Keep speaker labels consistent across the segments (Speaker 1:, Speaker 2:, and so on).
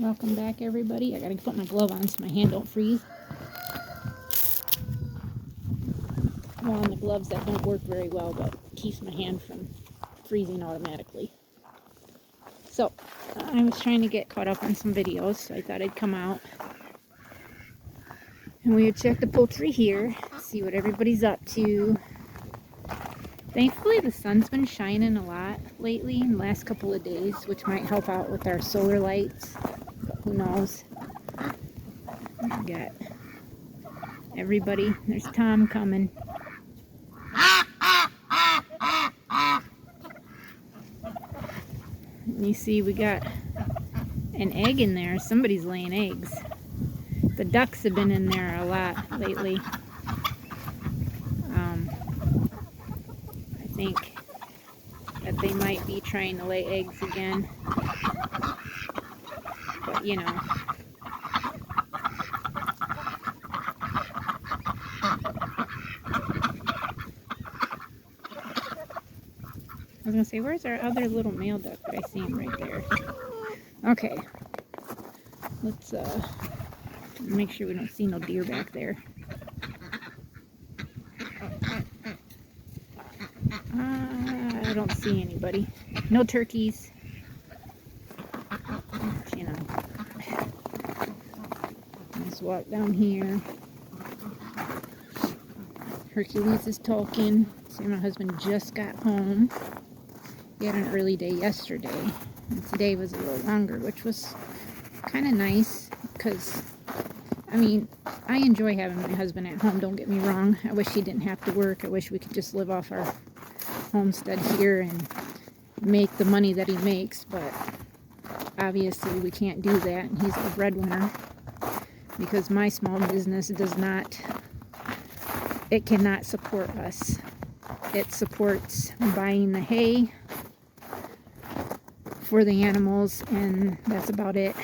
Speaker 1: Welcome back, everybody. I gotta put my glove on so my hand don't freeze. I'm on the gloves that don't work very well, but keeps my hand from freezing automatically. So, I was trying to get caught up on some videos, so I thought I'd come out. And we would check the poultry here, see what everybody's up to. Thankfully, the sun's been shining a lot lately in the last couple of days, which might help out with our solar lights. But who knows? We got everybody. There's Tom coming. And you see we got an egg in there. Somebody's laying eggs. The ducks have been in there a lot lately. I think that they might be trying to lay eggs again. But you know. I was gonna say, where's our other little male duck? But I see him right there. Okay. Let's make sure we don't see no deer back there. I don't see anybody. No turkeys. You know. Let's walk down here. Hercules is talking. See, my husband just got home. He had an early day yesterday. And today was a little longer, which was kind of nice because, I mean, I enjoy having my husband at home, don't get me wrong. I wish he didn't have to work. I wish we could just live off our homestead here and make the money that he makes, but obviously we can't do that, and he's the breadwinner because my small business does not, it cannot support us. It supports buying the hay for the animals, and that's about it.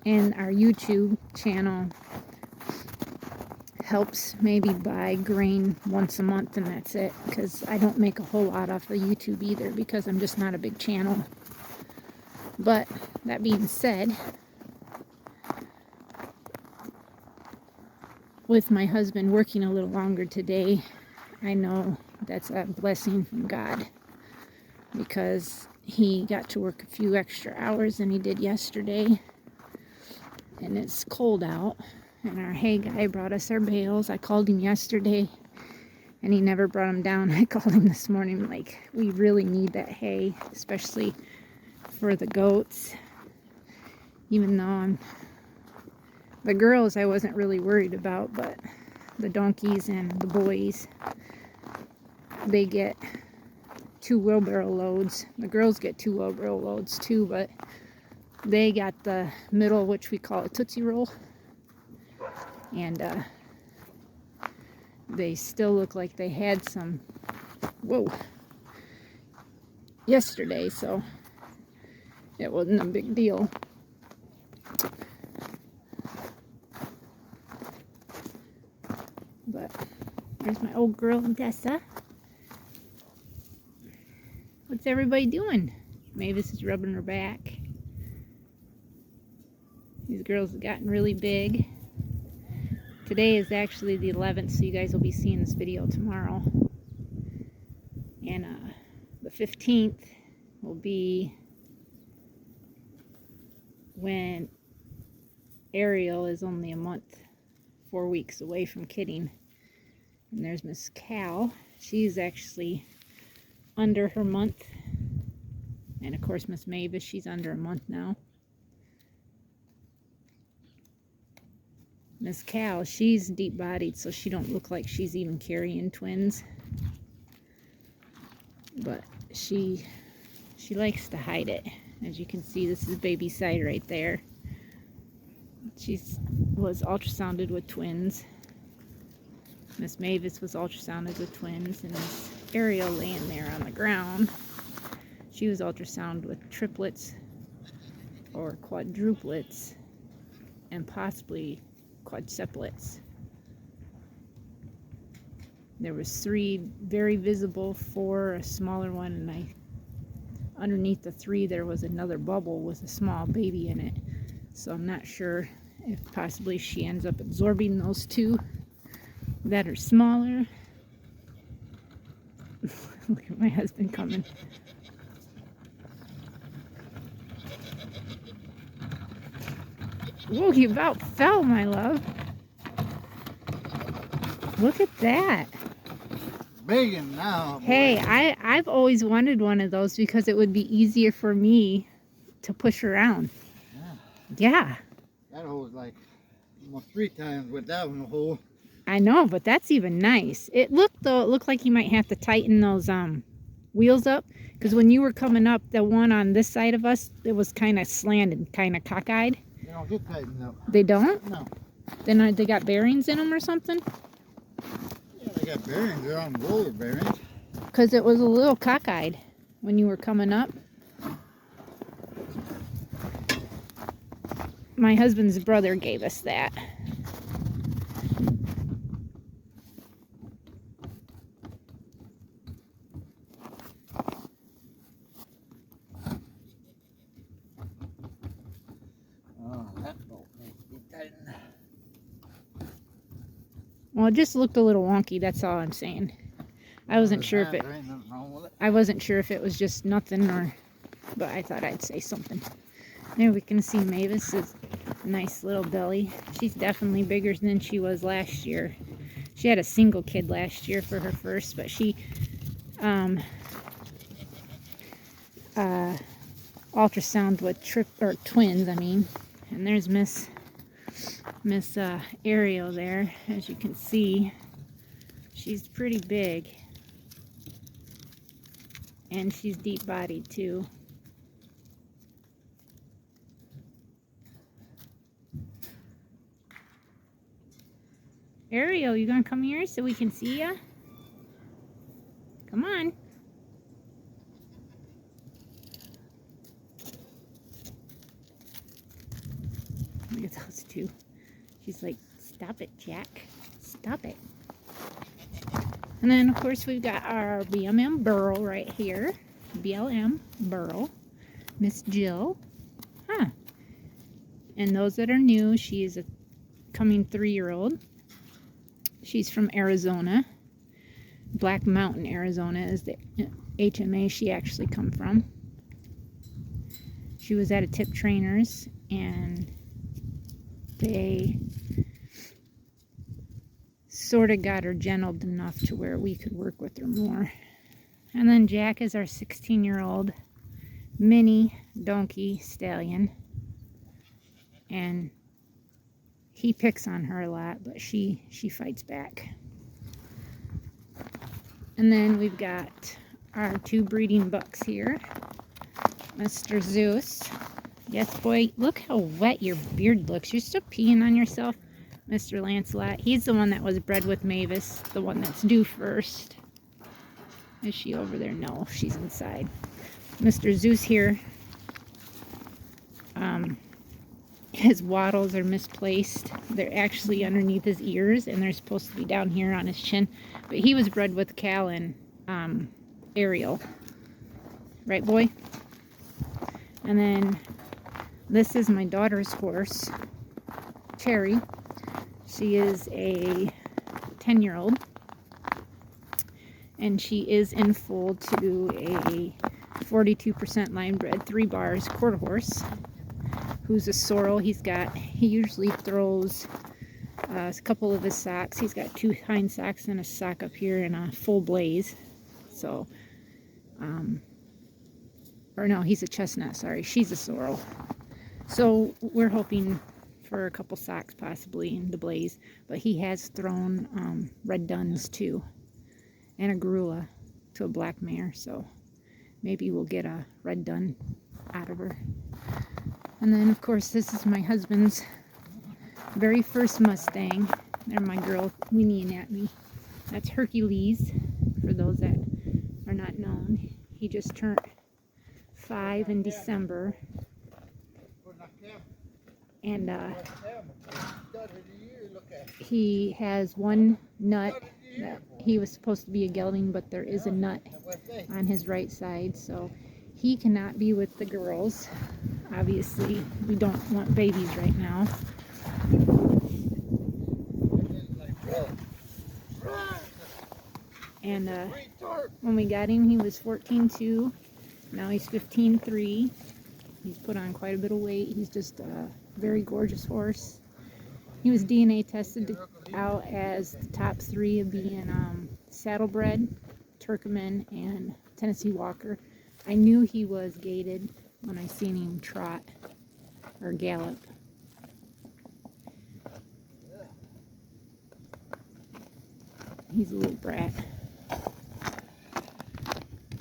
Speaker 1: And our YouTube channel helps maybe buy grain once a month, and that's it, because I don't make a whole lot off of YouTube either because I'm just not a big channel. But that being said, with my husband working a little longer today, I know that's a blessing from God because he got to work a few extra hours than he did yesterday, and it's cold out. And our hay guy brought us our bales. I called him yesterday, and he never brought them down. I called him this morning, like, we really need that hay, especially for the goats. Even though the girls I wasn't really worried about, but the donkeys and the boys, they get 2 wheelbarrow loads. The girls get 2 wheelbarrow loads too, but they got the middle, which we call a Tootsie Roll. And they still look like they had some, yesterday, so it wasn't a big deal. But there's my old girl, Dessa. What's everybody doing? Mavis is rubbing her back. These girls have gotten really big. Today is actually the 11th, so you guys will be seeing this video tomorrow. And the 15th will be when Ariel is only a month, 4 weeks away from kidding. And there's Miss Cal. She's actually under her month. And of course Miss Mavis, she's under a month now. Miss Cal, she's deep-bodied, so she don't look like she's even carrying twins. But she likes to hide it. As you can see, this is baby side right there. She was ultrasounded with twins. Miss Mavis was ultrasounded with twins, and Miss Ariel laying there on the ground, she was ultrasounded with triplets or quadruplets and possibly quadruplets. There was 3 very visible, 4 a smaller one, and underneath the 3 there was another bubble with a small baby in it. So I'm not sure if possibly she ends up absorbing those two that are smaller. Look at my husband coming. Whoa, you about fell, my love. Look at that.
Speaker 2: Big and now. Boy.
Speaker 1: Hey, I've always wanted one of those because it would be easier for me to push around. Yeah.
Speaker 2: That hole's like almost 3 times what that one hole.
Speaker 1: I know, but that's even nice. It looked like you might have to tighten those wheels up, because when you were coming up, the one on this side of us, it was kind of slanted, kind of cockeyed.
Speaker 2: They don't get tightened up.
Speaker 1: They don't?
Speaker 2: No.
Speaker 1: Then they got bearings in them or something?
Speaker 2: Yeah, they got bearings. They're on roller bearings.
Speaker 1: Because it was a little cockeyed when you were coming up. My husband's brother gave us that.
Speaker 2: Oh, that bolt needs to be tightened.
Speaker 1: Well, it just looked a little wonky, that's all I'm saying. I wasn't sure if it... I wasn't sure if it was just nothing or... But I thought I'd say something. There we can see Mavis's nice little belly. She's definitely bigger than she was last year. She had a single kid last year for her first, but she ultrasound with twins, I mean. And there's Miss Ariel there, as you can see. She's pretty big. And she's deep-bodied too. Ariel, you gonna come here so we can see ya? Come on. Look at those two. She's like, stop it, Jack. Stop it. And then, of course, we've got our BMM Burl right here. BLM Burl. Miss Jill. Huh. And those that are new, she is a coming 3-year-old. She's from Arizona. Black Mountain, Arizona is the HMA she actually come from. She was at a tip trainer's and they sort of got her gentled enough to where we could work with her more. And then Jack is our 16-year-old mini donkey stallion. And he picks on her a lot, but she fights back. And then we've got our 2 breeding bucks here. Mr. Zeus. Yes, boy, look how wet your beard looks. You're still peeing on yourself. Mr. Lancelot. He's the one that was bred with Mavis, the one that's due first. Is she over there? No, she's inside. Mr. Zeus here. His wattles are misplaced. They're actually underneath his ears, and they're supposed to be down here on his chin. But he was bred with Cal and Ariel. Right, boy? And then this is my daughter's horse, Cherry. She is a 10-year-old. And she is in foal to a 42% line bred 3 bars quarter horse, who's a sorrel. He usually throws a couple of his socks. He's got 2 hind socks and a sock up here and a full blaze. So, or no, he's a chestnut, sorry. She's a sorrel. So we're hoping for a couple socks possibly in the blaze. But he has thrown red duns too, and a garula to a black mare. So maybe we'll get a red dun out of her. And then, of course, this is my husband's very first Mustang. There, my girl whinnying at me. That's Hercules, for those that are not known. He just turned 5 in December. And he has 1 nut. He was supposed to be a gelding, but there is a nut on his right side, so he cannot be with the girls. Obviously, we don't want babies right now. And when we got him, he was 14.2. Now he's 15.3. He's put on quite a bit of weight. He's just a very gorgeous horse. He was DNA tested out as the top 3 of being saddlebred, Turkmen, and Tennessee Walker. I knew he was gaited when I seen him trot or gallop. He's a little brat.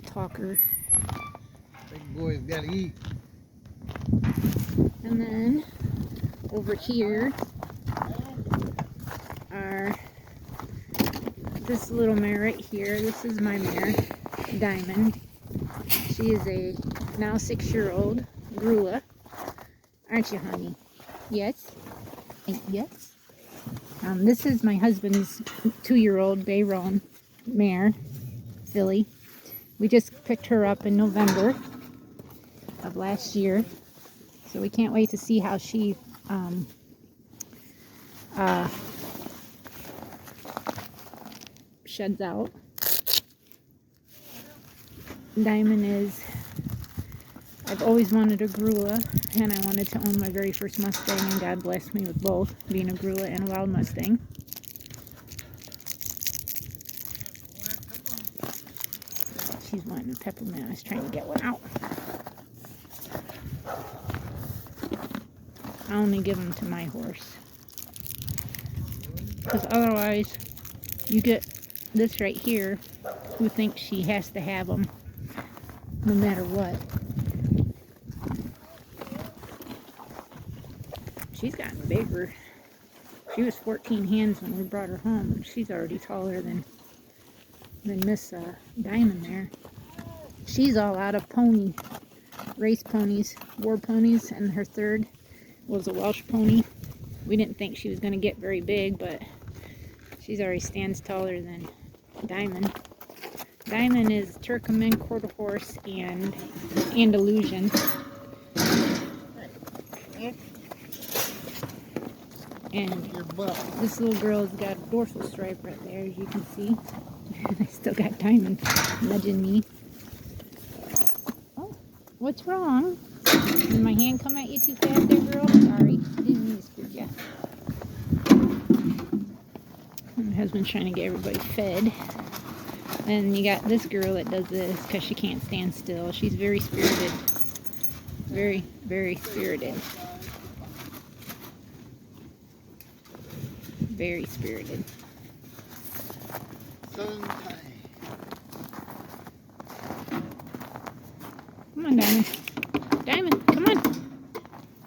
Speaker 1: Talker.
Speaker 2: Big boy's gotta eat.
Speaker 1: And then over here are this little mare right here. This is my mare, Diamond. She is a now 6-year-old Grula. Aren't you, honey? Yes? Yes? This is my husband's 2-year-old Bayron mare, filly. We just picked her up in November of last year. So we can't wait to see how she sheds out. Diamond is, I've always wanted a Grula, and I wanted to own my very first Mustang, and God blessed me with both, being a Grula and a Wild Mustang. She's wanting a peppermint. I was trying to get one out. I only give them to my horse, because otherwise you get this right here who thinks she has to have them no matter what. She's gotten bigger. She was 14 hands when we brought her home, and she's already taller than Miss Diamond there. She's all out of race ponies, war ponies, and her third was a Welsh pony. We didn't think she was going to get very big, but she's already stands taller than Diamond. Diamond is Turkmen, quarter horse, and Andalusian. And this little girl's got a dorsal stripe right there, as you can see. I still got Diamond nudging me. Oh, what's wrong? Did my hand come at you too fast there, girl? Sorry, didn't mean to spook you. My husband's trying to get everybody fed. And you got this girl that does this because she can't stand still. She's very spirited. Very, very spirited. Very spirited. Come on, Diamond. Diamond, come on.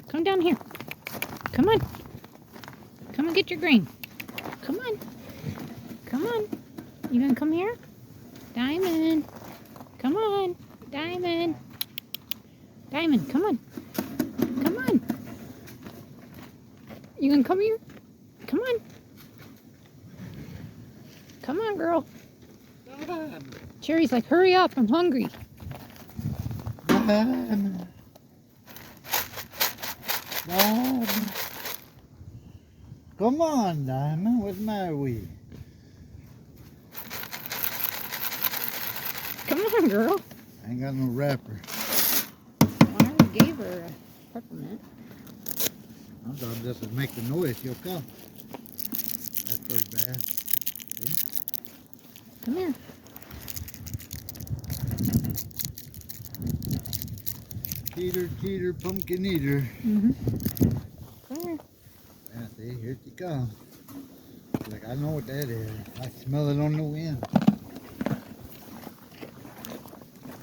Speaker 1: Come down here. Come on. Come and get your grain. Come on. Come on. You gonna come here? Diamond. Come on. Diamond. Diamond, come on. Come on. You gonna come here? Come on. Come on, girl. Cherry's like, hurry up, I'm hungry.
Speaker 2: Come on, Diamond. What's the matter with you?
Speaker 1: Come on, girl.
Speaker 2: I ain't got no wrapper.
Speaker 1: Well, I already gave her a peppermint.
Speaker 2: I thought this would make the noise. She'll come. That's pretty bad. See?
Speaker 1: Come here.
Speaker 2: Cheater, cheater, pumpkin eater.
Speaker 1: Come here.
Speaker 2: Yeah, see, here she comes. Like, I know what that is. I smell it on the wind.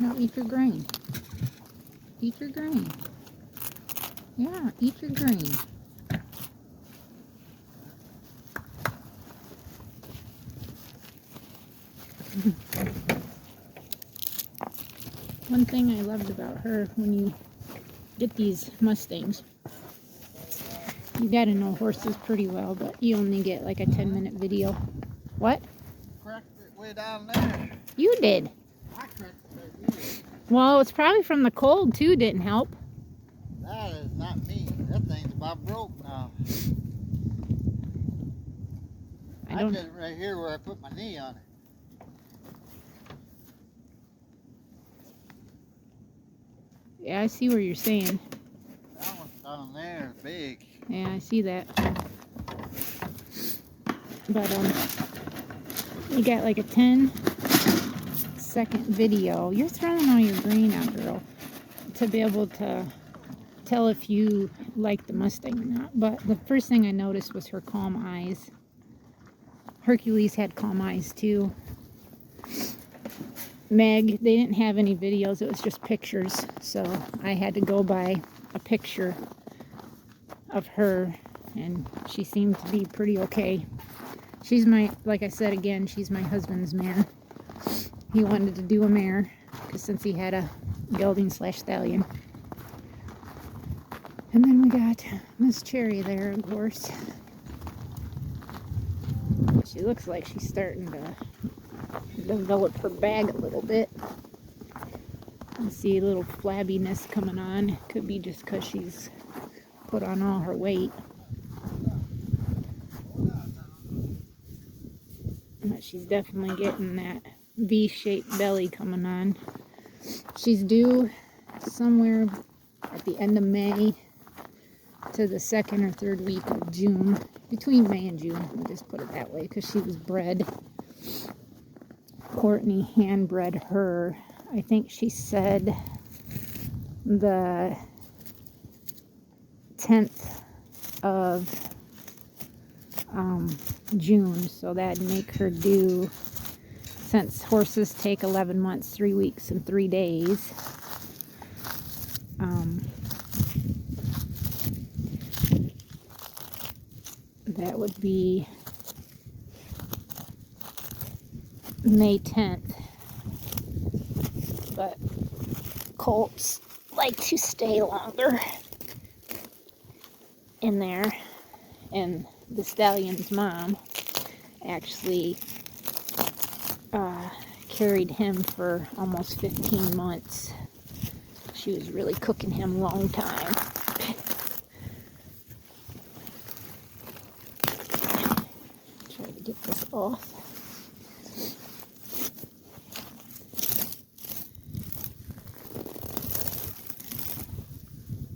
Speaker 1: Now eat your grain. Eat your grain. Yeah, eat your grain. One thing I loved about her, when you get these Mustangs, you gotta know horses pretty well, but you only get like a 10-minute video. What?
Speaker 2: Cracked it way down there.
Speaker 1: You did.
Speaker 2: I cracked it.
Speaker 1: Well, it's probably from the cold too, didn't help.
Speaker 2: That is not me. That thing's about broke now. I did it right here where I put my knee on it.
Speaker 1: Yeah, I see what you're saying.
Speaker 2: That one's down there, big.
Speaker 1: Yeah, I see that. But you got like a 10-second video. You're throwing all your grain out, girl, to be able to tell if you like the Mustang or not. But the first thing I noticed was her calm eyes. Hercules had calm eyes too. Meg, they didn't have any videos, it was just pictures, so I had to go by a picture of her, and she seemed to be pretty okay. She's my, like I said again, she's my husband's mare. He wanted to do a mare, because since he had a gelding/stallion. And then we got Miss Cherry there, of course. She looks like she's starting to develop her bag a little bit. I see a little flabbiness coming on. Could be just because she's put on all her weight. But she's definitely getting that V-shaped belly coming on. She's due somewhere at the end of May to the 2nd or 3rd week of June. Between May and June, we'll just put it that way, because she was bred. Courtney hand-bred her. I think she said the 10th of June, so that'd make her due, since horses take 11 months, 3 weeks, and 3 days. That would be May 10th. But colts like to stay longer in there, and the stallion's mom actually carried him for almost 15 months. She was really cooking him a long time. Try to get this off.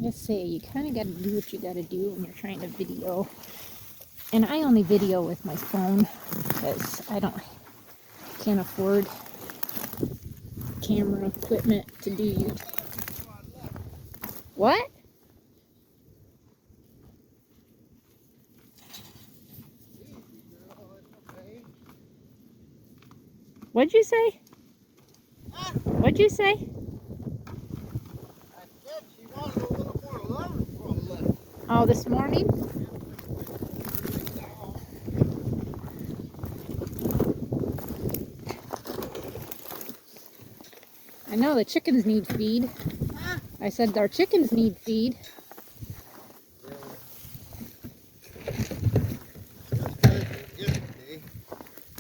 Speaker 1: I say, you kind of got to do what you got to do when you're trying to video. And I only video with my phone because can't afford camera equipment to do YouTube. What? What'd you say? What'd you say? Oh, this morning? I know the chickens need feed. I said our chickens need feed.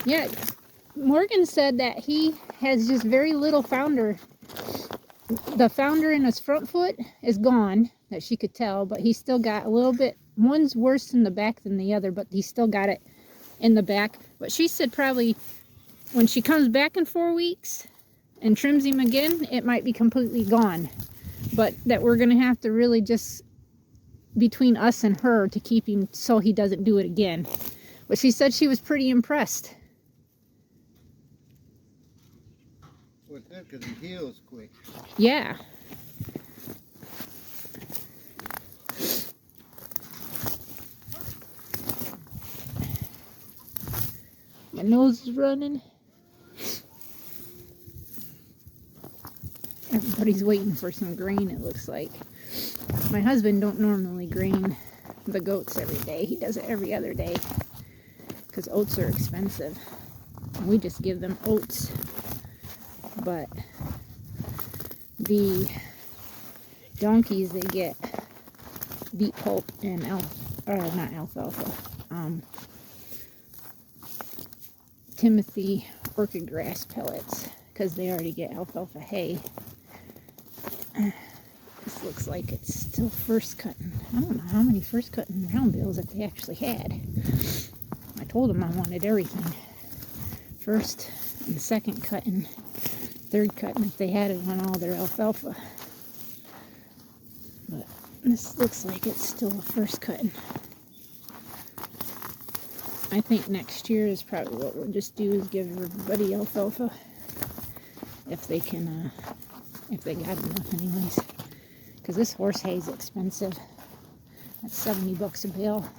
Speaker 1: Yeah, Morgan said that he has just very little founder. The founder in his front foot is gone, that she could tell, but he's still got a little bit. One's worse in the back than the other, but he's still got it in the back. But she said probably when she comes back in 4 weeks and trims him again, it might be completely gone. But that we're going to have to really just, between us and her, to keep him so he doesn't do it again. But she said she was pretty impressed.
Speaker 2: Well, it's good because he heals quick.
Speaker 1: Yeah. My nose is running. Everybody's waiting for some grain, it looks like. My husband don't normally grain the goats every day. He does it every other day because oats are expensive. We just give them oats. But the donkeys, they get beet pulp and not alfalfa. Timothy orchid grass pellets because they already get alfalfa hay. Let's looks like it's still first cutting. I don't know how many first cutting round bales that they actually had. I told them I wanted everything. First and second cutting, third cutting if they had it on all their alfalfa. But this looks like it's still a first cutting. I think next year is probably what we'll just do is give everybody alfalfa if they can, if they got enough anyways. Because this horse hay is expensive. That's $70 a bale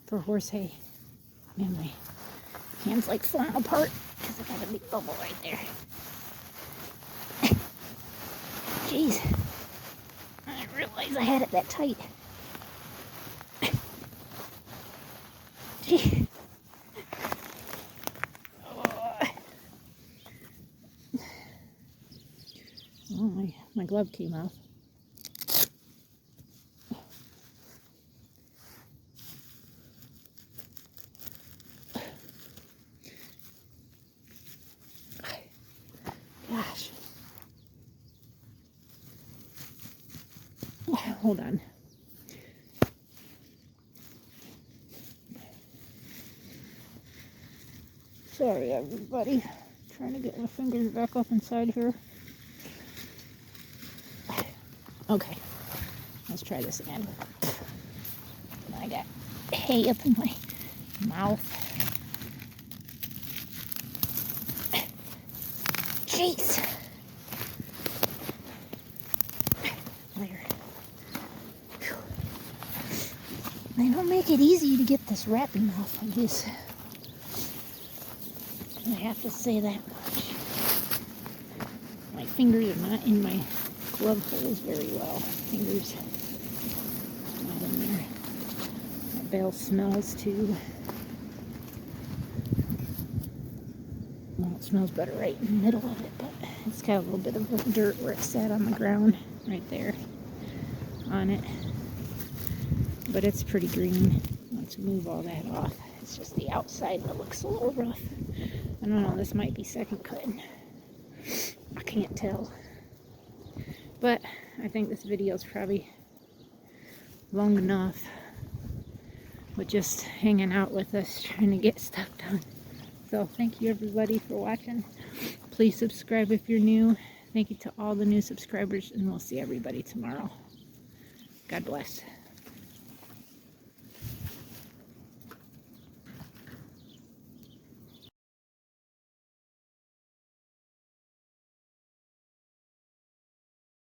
Speaker 1: for horse hay. And my hand's like falling apart because I got a big bubble right there. Jeez. I didn't realize I had it that tight. Gee. Oh, my glove came off. Gosh. Hold on. Sorry, everybody. Trying to get my fingers back up inside here. Okay, let's try this again. I got hay up in my mouth. Jeez. There. Whew. They don't make it easy to get this wrapping off of this. I have to say that much. My fingers are not in my glove holes very well. Fingers not in there. That bale smells too. Well, it smells better right in the middle of it, but it's got a little bit of dirt where it sat on the ground, right there on it. But it's pretty green. Let's move all that off. It's just the outside that looks a little rough. I don't know, this might be second cutting. I can't tell. But I think this video is probably long enough with just hanging out with us, trying to get stuff done. So thank you everybody for watching. Please subscribe if you're new. Thank you to all the new subscribers, and we'll see everybody tomorrow. God bless.